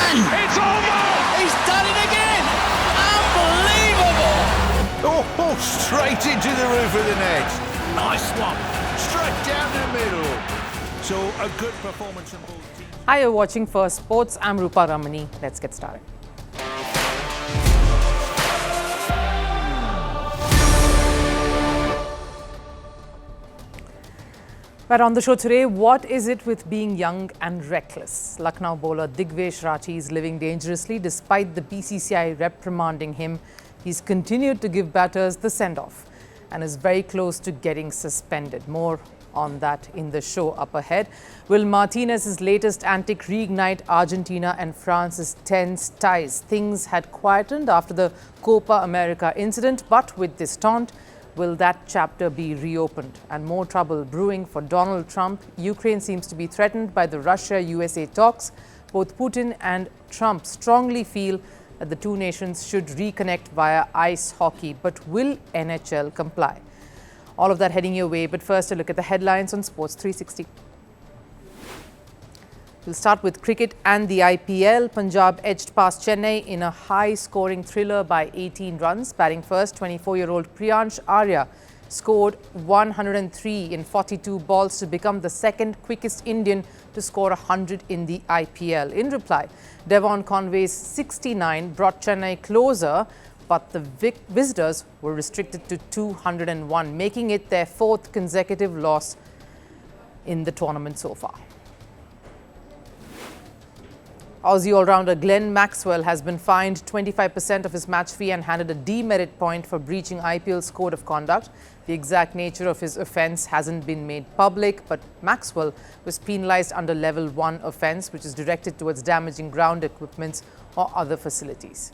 can! It's almost! He's done it again! Unbelievable! Oh, straight into the roof of the net. Nice one! Straight down the middle. So a good performance from both teams. Hi, you're watching Firstpost. I'm Rupha Ramani. Let's get started. But on the show today, what is it with being young and reckless? Lucknow bowler Digvesh Rathi is living dangerously despite the BCCI reprimanding him. He's continued to give batters the send-off and is very close to getting suspended. More on that in the show up ahead. Will Martinez's latest antic reignite Argentina and France's tense ties? Things had quietened after the Copa America incident, but with this taunt, will that chapter be reopened? And more trouble brewing for Donald Trump. Ukraine seems to be threatened by the Russia-USA talks. Both Putin and Trump strongly feel that the two nations should reconnect via ice hockey. But will NHL comply? All of that heading your way. But first, a look at the headlines on Sports 360. We'll start with cricket and the IPL. Punjab edged past Chennai in a high-scoring thriller by 18 runs. Batting first, 24-year-old Priyansh Arya scored 103 in 42 balls to become the second quickest Indian to score 100 in the IPL. In reply, Devon Conway's 69 brought Chennai closer, but the visitors were restricted to 201, making it their fourth consecutive loss in the tournament so far. Aussie all-rounder Glenn Maxwell has been fined 25% of his match fee and handed a demerit point for breaching IPL's code of conduct. The exact nature of his offence hasn't been made public, but Maxwell was penalised under Level 1 offence, which is directed towards damaging ground equipment or other facilities.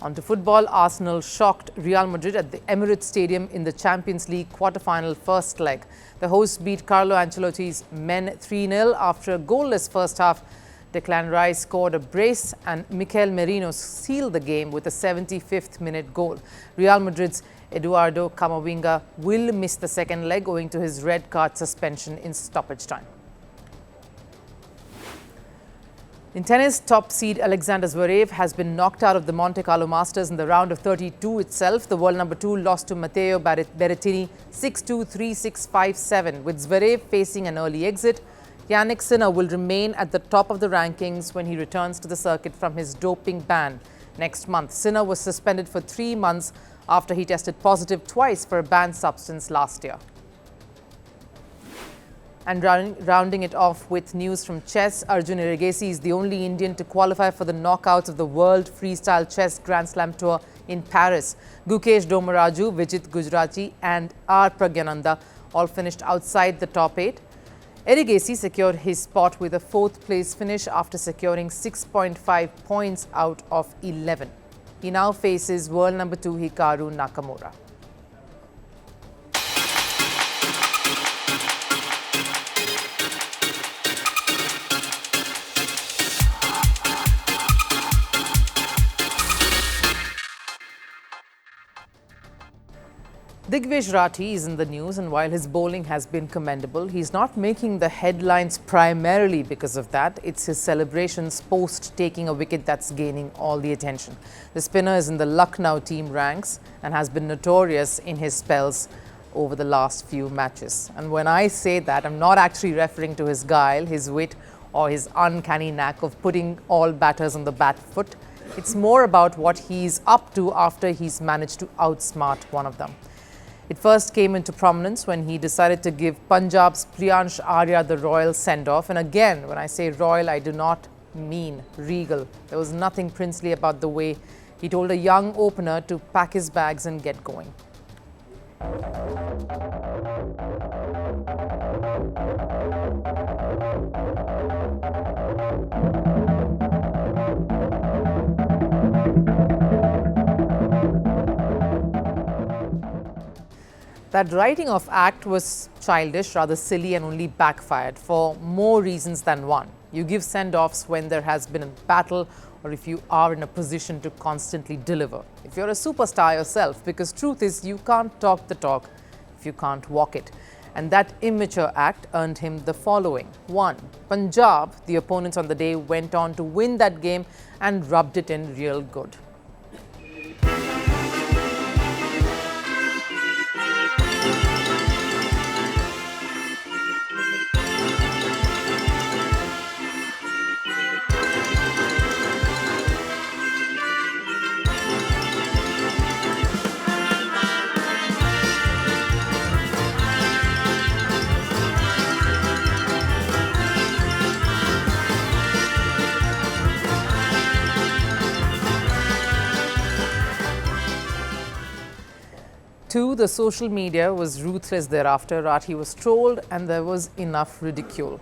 On to football, Arsenal shocked Real Madrid at the Emirates Stadium in the Champions League quarterfinal first leg. The hosts beat Carlo Ancelotti's men 3-0 after a goalless first half. Declan Rice scored a brace and Mikel Merino sealed the game with a 75th minute goal. Real Madrid's Eduardo Camavinga will miss the second leg owing to his red card suspension in stoppage time. In tennis, top seed Alexander Zverev has been knocked out of the Monte Carlo Masters in the round of 32 itself. The world number 2 lost to Matteo Berrettini 6-2, 3-6, 5-7. With Zverev facing an early exit, Yannick Sinner will remain at the top of the rankings when he returns to the circuit from his doping ban next month. Sinner was suspended for 3 months after he tested positive twice for a banned substance last year. And rounding it off with news from chess, Arjun Erigesi is the only Indian to qualify for the knockouts of the World Freestyle Chess Grand Slam Tour in Paris. Gukesh Domaraju, Vijit Gujrati and R. Pragyananda all finished outside the top 8. Erigesi secured his spot with a 4th place finish after securing 6.5 points out of 11. He now faces world number 2 Hikaru Nakamura. Digvesh Rathi is in the news, and while his bowling has been commendable, he's not making the headlines primarily because of that. It's his celebrations post taking a wicket that's gaining all the attention. The spinner is in the Lucknow team ranks and has been notorious in his spells over the last few matches. And when I say that, I'm not actually referring to his guile, his wit, or his uncanny knack of putting all batters on the back foot. It's more about what he's up to after he's managed to outsmart one of them. It first came into prominence when he decided to give Punjab's Priyansh Arya the royal send-off. And again, when I say royal, I do not mean regal. There was nothing princely about the way he told a young opener to pack his bags and get going. That writing of act was childish, rather silly, and only backfired for more reasons than one. You give send-offs when there has been a battle or if you are in a position to constantly deliver. If you're a superstar yourself, because truth is you can't talk the talk if you can't walk it. And that immature act earned him the following. 1. Punjab, the opponents on the day, went on to win that game and rubbed it in real good. Two, the social media was ruthless thereafter. Rathi was trolled and there was enough ridicule.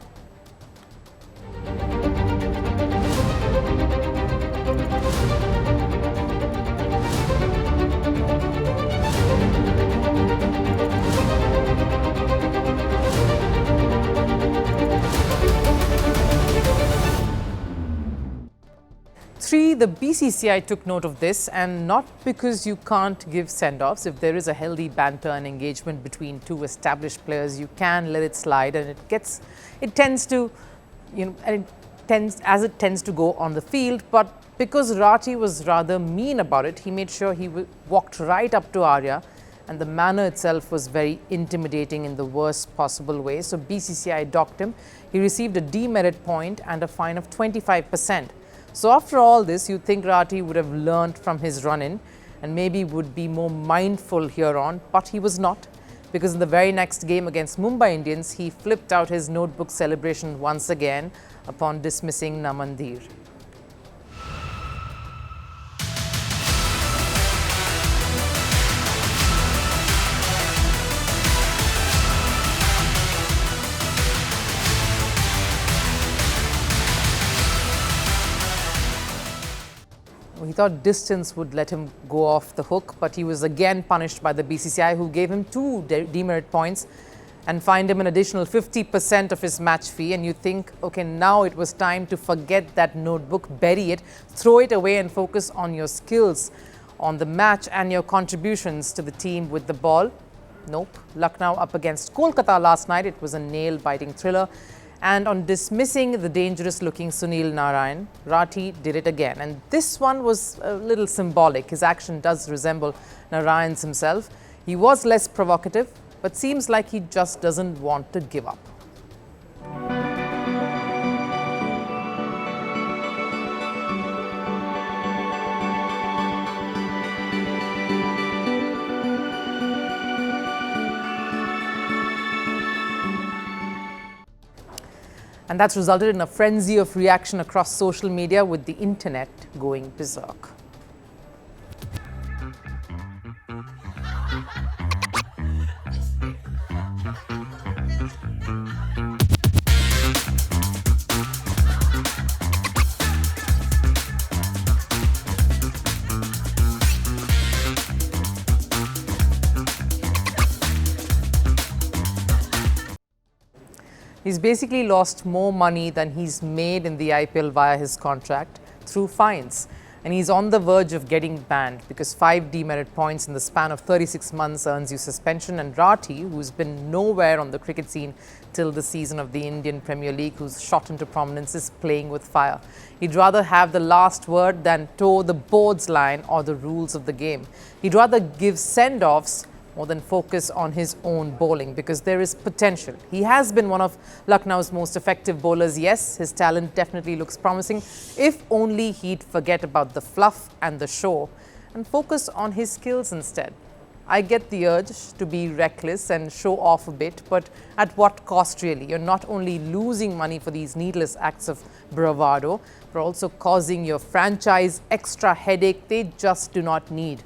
Three, the BCCI took note of this, and not because you can't give send-offs. If there is a healthy banter and engagement between two established players, you can let it slide, and it tends to go on the field. But because Rathi was rather mean about it, he made sure he walked right up to Arya, and the manner itself was very intimidating in the worst possible way. So BCCI docked him. He received a demerit point and a fine of 25%. So after all this, you'd think Rathi would have learnt from his run-in and maybe would be more mindful here on, but he was not, because in the very next game against Mumbai Indians, he flipped out his notebook celebration once again upon dismissing Namandir. He thought distance would let him go off the hook, but he was again punished by the BCCI, who gave him 2 demerit points and fined him an additional 50% of his match fee. And you think, okay, now it was time to forget that notebook, bury it, throw it away and focus on your skills on the match and your contributions to the team with the ball. Nope. Lucknow up against Kolkata last night. It was a nail-biting thriller. And on dismissing the dangerous-looking Sunil Narine, Rathi did it again. And this one was a little symbolic. His action does resemble Narine's himself. He was less provocative, but seems like he just doesn't want to give up. And that's resulted in a frenzy of reaction across social media, with the internet going berserk. He's basically lost more money than he's made in the IPL via his contract through fines. And he's on the verge of getting banned, because 5 demerit points in the span of 36 months earns you suspension. And Rathi, who's been nowhere on the cricket scene till the season of the Indian Premier League, who's shot into prominence, is playing with fire. He'd rather have the last word than toe the board's line or the rules of the game. He'd rather give send-offs more than focus on his own bowling, because there is potential. He has been one of Lucknow's most effective bowlers. Yes, his talent definitely looks promising, if only he'd forget about the fluff and the show and focus on his skills instead. I get the urge to be reckless and show off a bit, but at what cost really? You're not only losing money for these needless acts of bravado, but also causing your franchise extra headache they just do not need.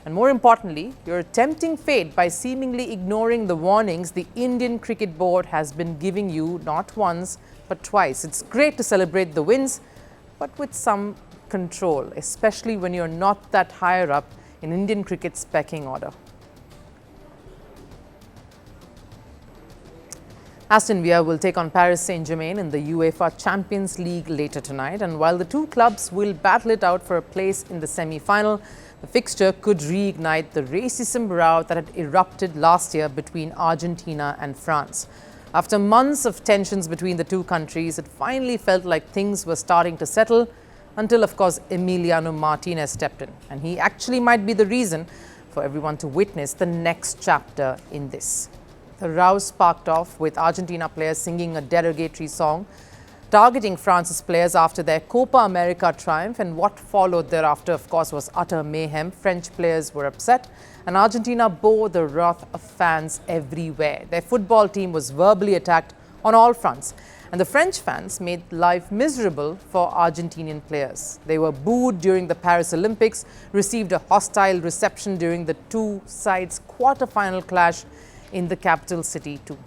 And more importantly, you're tempting fate by seemingly ignoring the warnings the Indian Cricket Board has been giving you not once, but twice. It's great to celebrate the wins, but with some control, especially when you're not that higher up in Indian cricket's pecking order. Aston Villa will take on Paris Saint-Germain in the UEFA Champions League later tonight. And while the two clubs will battle it out for a place in the semi-final, The fixture could reignite the racism row that had erupted last year between Argentina and France. After months of tensions between the two countries, it finally felt like things were starting to settle until, of course, Emiliano Martinez stepped in. And he actually might be the reason for everyone to witness the next chapter in this. The row sparked off with Argentina players singing a derogatory song, targeting France's players after their Copa America triumph, and what followed thereafter, of course, was utter mayhem. French players were upset, and Argentina bore the wrath of fans everywhere. Their football team was verbally attacked on all fronts, and the French fans made life miserable for Argentinian players. They were booed during the Paris Olympics, received a hostile reception during the two sides' quarterfinal clash in the capital city too.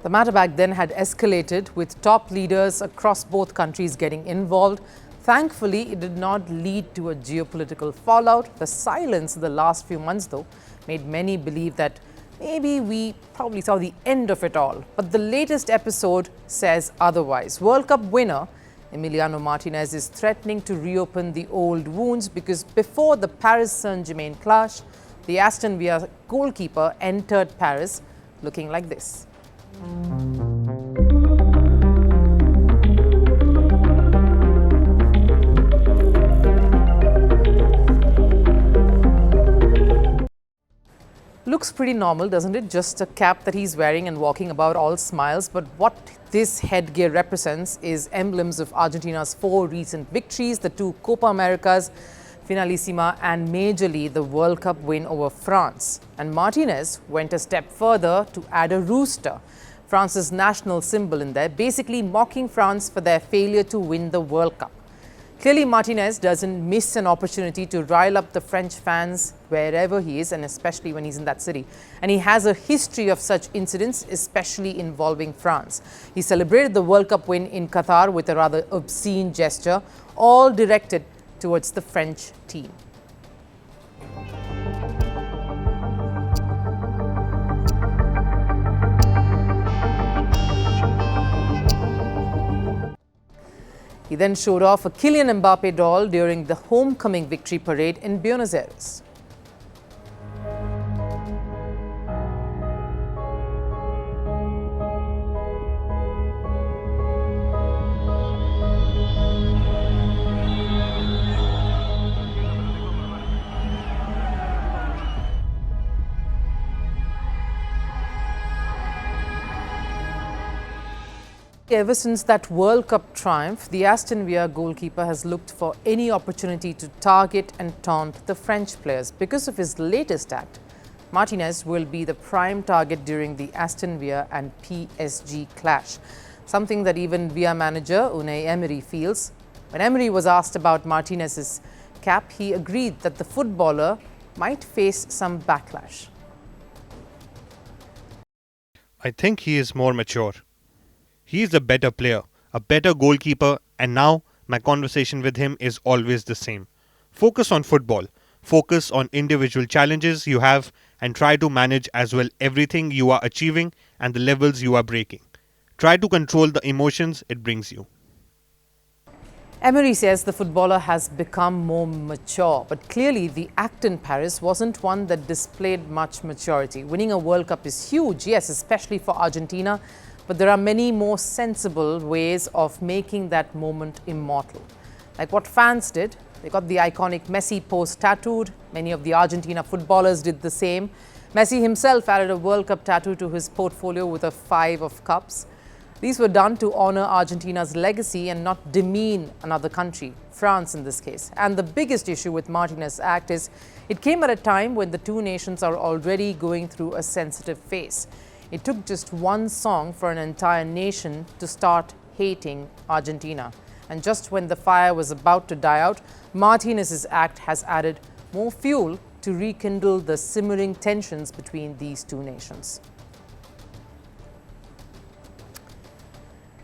The matter back then had escalated, with top leaders across both countries getting involved. Thankfully, it did not lead to a geopolitical fallout. The silence in the last few months, though, made many believe that maybe we probably saw the end of it all. But the latest episode says otherwise. World Cup winner Emiliano Martinez is threatening to reopen the old wounds, because before the Paris Saint-Germain clash, the Aston Villa goalkeeper entered Paris looking like this. Looks pretty normal, doesn't it? Just a cap that he's wearing and walking about all smiles. But what this headgear represents is emblems of Argentina's 4 recent victories, the 2 Copa Americas, Finalissima, and majorly the World Cup win over France. And Martinez went a step further to add a rooster, France's national symbol, in there, basically mocking France for their failure to win the World Cup. Clearly, Martinez doesn't miss an opportunity to rile up the French fans wherever he is, and especially when he's in that city. And he has a history of such incidents, especially involving France. He celebrated the World Cup win in Qatar with a rather obscene gesture, all directed towards the French team. He then showed off a Kylian Mbappe doll during the homecoming victory parade in Buenos Aires. Ever since that World Cup triumph, the Aston Villa goalkeeper has looked for any opportunity to target and taunt the French players. Because of his latest act, Martinez will be the prime target during the Aston Villa and PSG clash, something that even Villa manager Unai Emery feels. When Emery was asked about Martinez's cap, he agreed that the footballer might face some backlash. I think he is more mature. He is a better player, a better goalkeeper, and now my conversation with him is always the same. Focus on football, focus on individual challenges you have, and try to manage as well everything you are achieving and the levels you are breaking. Try to control the emotions it brings you. Emery says the footballer has become more mature, but clearly the act in Paris wasn't one that displayed much maturity. Winning a World Cup is huge, yes, especially for Argentina, but there are many more sensible ways of making that moment immortal. Like what fans did. They got the iconic Messi pose tattooed. Many of the Argentina footballers did the same. Messi himself added a World Cup tattoo to his portfolio with a 5 of cups. These were done to honour Argentina's legacy and not demean another country, France in this case. And the biggest issue with Martinez's act is it came at a time when the two nations are already going through a sensitive phase. It took just one song for an entire nation to start hating Argentina. And just when the fire was about to die out, Martinez's act has added more fuel to rekindle the simmering tensions between these two nations.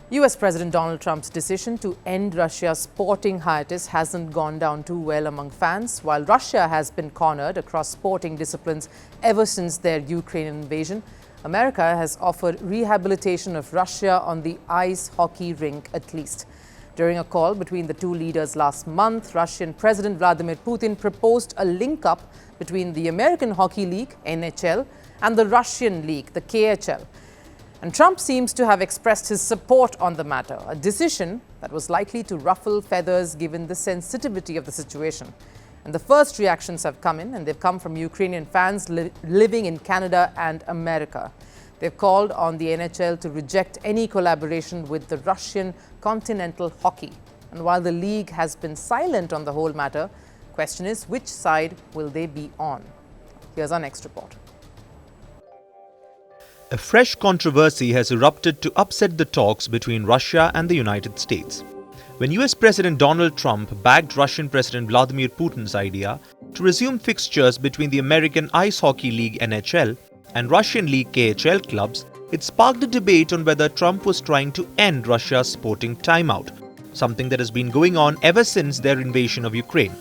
US President Donald Trump's decision to end Russia's sporting hiatus hasn't gone down too well among fans. While Russia has been cornered across sporting disciplines ever since their Ukrainian invasion, America has offered rehabilitation of Russia on the ice hockey rink at least. During a call between the two leaders last month, Russian President Vladimir Putin proposed a link-up between the American Hockey League, NHL, and the Russian League, the KHL. And Trump seems to have expressed his support on the matter, a decision that was likely to ruffle feathers given the sensitivity of the situation. And the first reactions have come in, and they've come from Ukrainian fans living in Canada and America. They've called on the NHL to reject any collaboration with the Russian continental hockey. And while the league has been silent on the whole matter, the question is which side will they be on? Here's our next report. A fresh controversy has erupted to upset the talks between Russia and the United States. When US President Donald Trump backed Russian President Vladimir Putin's idea to resume fixtures between the American Ice Hockey League NHL and Russian League KHL clubs, it sparked a debate on whether Trump was trying to end Russia's sporting timeout, something that has been going on ever since their invasion of Ukraine.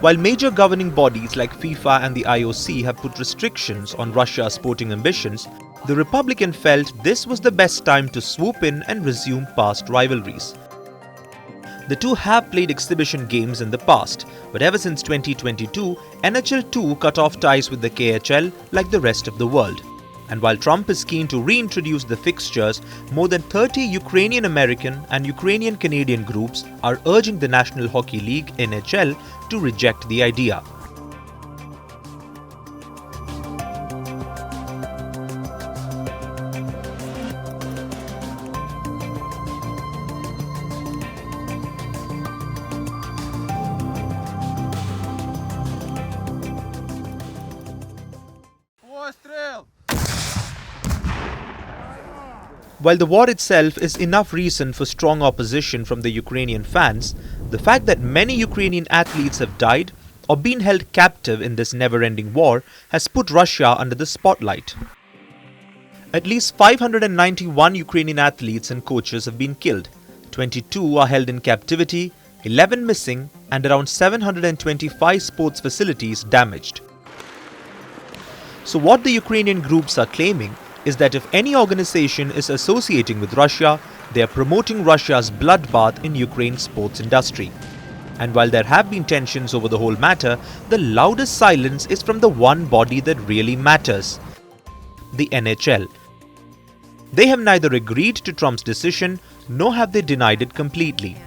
While major governing bodies like FIFA and the IOC have put restrictions on Russia's sporting ambitions, the Republican felt this was the best time to swoop in and resume past rivalries. The two have played exhibition games in the past, but ever since 2022, NHL-2 cut off ties with the KHL like the rest of the world. And while Trump is keen to reintroduce the fixtures, more than 30 Ukrainian-American and Ukrainian-Canadian groups are urging the National Hockey League (NHL) to reject the idea. While the war itself is enough reason for strong opposition from the Ukrainian fans, the fact that many Ukrainian athletes have died or been held captive in this never-ending war has put Russia under the spotlight. At least 591 Ukrainian athletes and coaches have been killed, 22 are held in captivity, 11 missing, and around 725 sports facilities damaged. So what the Ukrainian groups are claiming is that if any organization is associating with Russia, they are promoting Russia's bloodbath in Ukraine's sports industry. And while there have been tensions over the whole matter, the loudest silence is from the one body that really matters, the NHL. They have neither agreed to Trump's decision, nor have they denied it completely.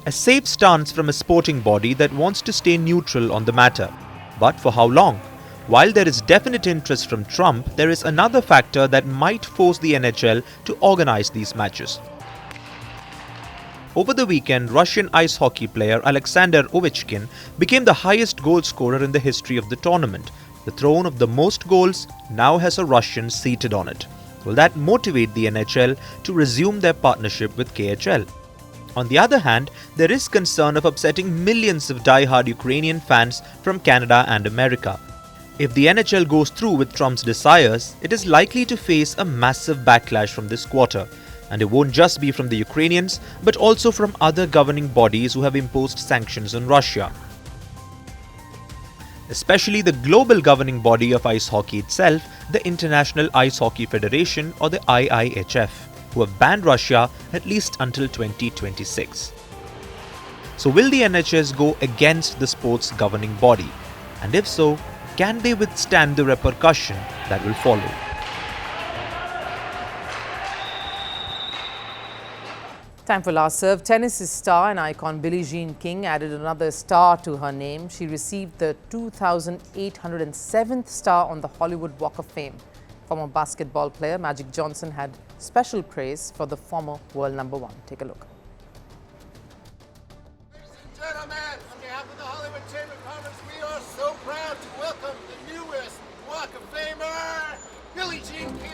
A safe stance from a sporting body that wants to stay neutral on the matter. But for how long? While there is definite interest from Trump, there is another factor that might force the NHL to organize these matches. Over the weekend, Russian ice hockey player Alexander Ovechkin became the highest goal scorer in the history of the tournament. The throne of the most goals now has a Russian seated on it. Will that motivate the NHL to resume their partnership with KHL? On the other hand, there is concern of upsetting millions of die-hard Ukrainian fans from Canada and America. If the NHL goes through with Trump's desires, it is likely to face a massive backlash from this quarter. And it won't just be from the Ukrainians, but also from other governing bodies who have imposed sanctions on Russia. Especially the global governing body of ice hockey itself, the International Ice Hockey Federation or the IIHF, who have banned Russia at least until 2026. So will the NHS go against the sport's governing body? And if so, can they withstand the repercussion that will follow? Time for last serve. Tennis star and icon Billie Jean King added another star to her name. She received the 2,807th star on the Hollywood Walk of Fame. Former basketball player Magic Johnson had special praise for the former world #1. Take a look. Ladies and gentlemen, on behalf of the Hollywood Chamber of Commerce, we are so proud to welcome the newest Walk of Famer, Billie Jean King.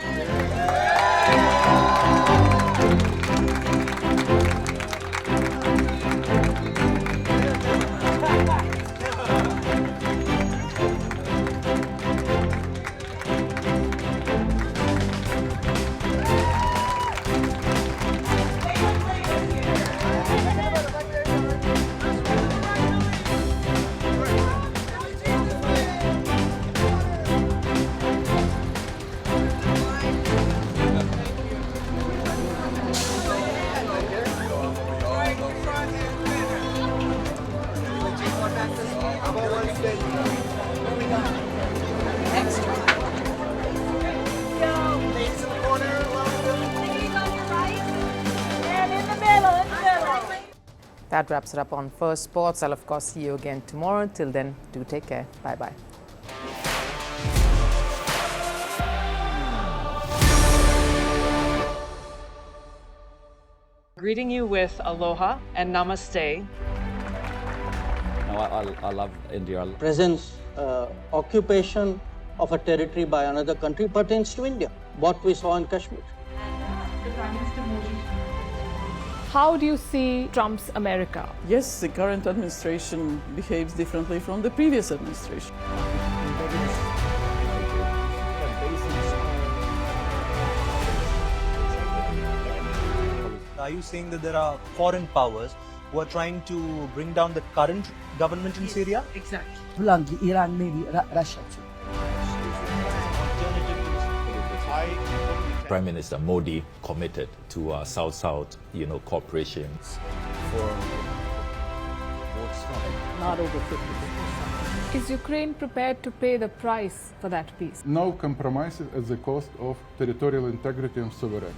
That wraps it up on Firstpost. I'll of course see you again tomorrow. Till then, do take care. Bye-bye. Greeting you with aloha and namaste. No, I love India. Presence, occupation of a territory by another country pertains to India. What we saw in Kashmir. How do you see Trump's America? Yes, the current administration behaves differently from the previous administration. Are you saying that there are foreign powers who are trying to bring down the current government in Syria? Exactly. Iran, maybe Russia too. Prime Minister Modi committed to South-South, cooperation. Not over 50%. Is Ukraine prepared to pay the price for that peace? No compromises at the cost of territorial integrity and sovereignty.